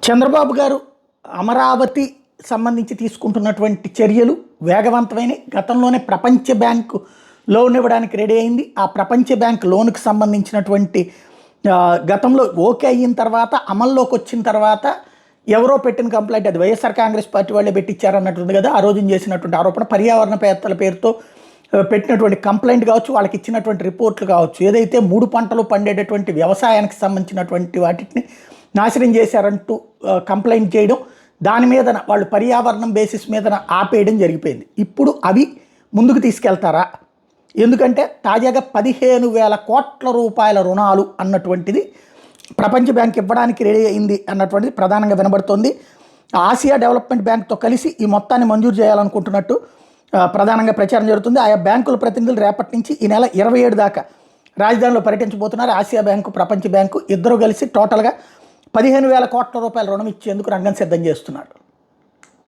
చంద్రబాబు గారు అమరావతి సంబంధించి తీసుకుంటున్నటువంటి చర్యలు వేగవంతమైన గతంలోనే ప్రపంచ బ్యాంకు లోన్ ఇవ్వడానికి రెడీ అయింది. ఆ ప్రపంచ బ్యాంక్ లోన్కి సంబంధించినటువంటి గతంలో ఓకే అయిన తర్వాత అమల్లోకి వచ్చిన తర్వాత ఎవరో పెట్టిన కంప్లైంట్ అది వైఎస్ఆర్ కాంగ్రెస్ పార్టీ వాళ్ళే పెట్టించారన్నట్టుంది కదా. ఆ రోజున చేసినటువంటి ఆరోపణ పర్యావరణ పేత్తల పేరుతో పెట్టినటువంటి కంప్లైంట్ కావచ్చు, వాళ్ళకి ఇచ్చినటువంటి రిపోర్ట్లు కావచ్చు, ఏదైతే 3 పంటలు పండేటటువంటి వ్యవసాయానికి సంబంధించినటువంటి వాటిని నాశనం చేశారంటూ కంప్లైంట్ చేయడం, దాని మీద వాళ్ళు పర్యావరణం బేసిస్ మీద ఆపేయడం జరిగిపోయింది. ఇప్పుడు అవి ముందుకు తీసుకెళ్తారా? ఎందుకంటే తాజాగా 15,000 కోట్ల రూపాయల రుణాలు అన్నటువంటిది ప్రపంచ బ్యాంక్ ఇవ్వడానికి రెడీ అయింది అన్నటువంటిది ప్రధానంగా వినబడుతోంది. ఆసియా డెవలప్మెంట్ బ్యాంక్తో కలిసి ఈ మొత్తాన్ని మంజూరు చేయాలనుకుంటున్నట్టు ప్రధానంగా ప్రచారం జరుగుతుంది. ఆయా బ్యాంకుల ప్రతినిధులు రేపటి నుంచి ఈ నెల 27 దాకా రాజధానిలో పర్యటించబోతున్నారు. ఆసియా బ్యాంకు, ప్రపంచ బ్యాంకు ఇద్దరు కలిసి టోటల్గా 15,000 కోట్ల రూపాయల రుణం ఇచ్చేందుకు రంగం సిద్ధం చేస్తున్నారు.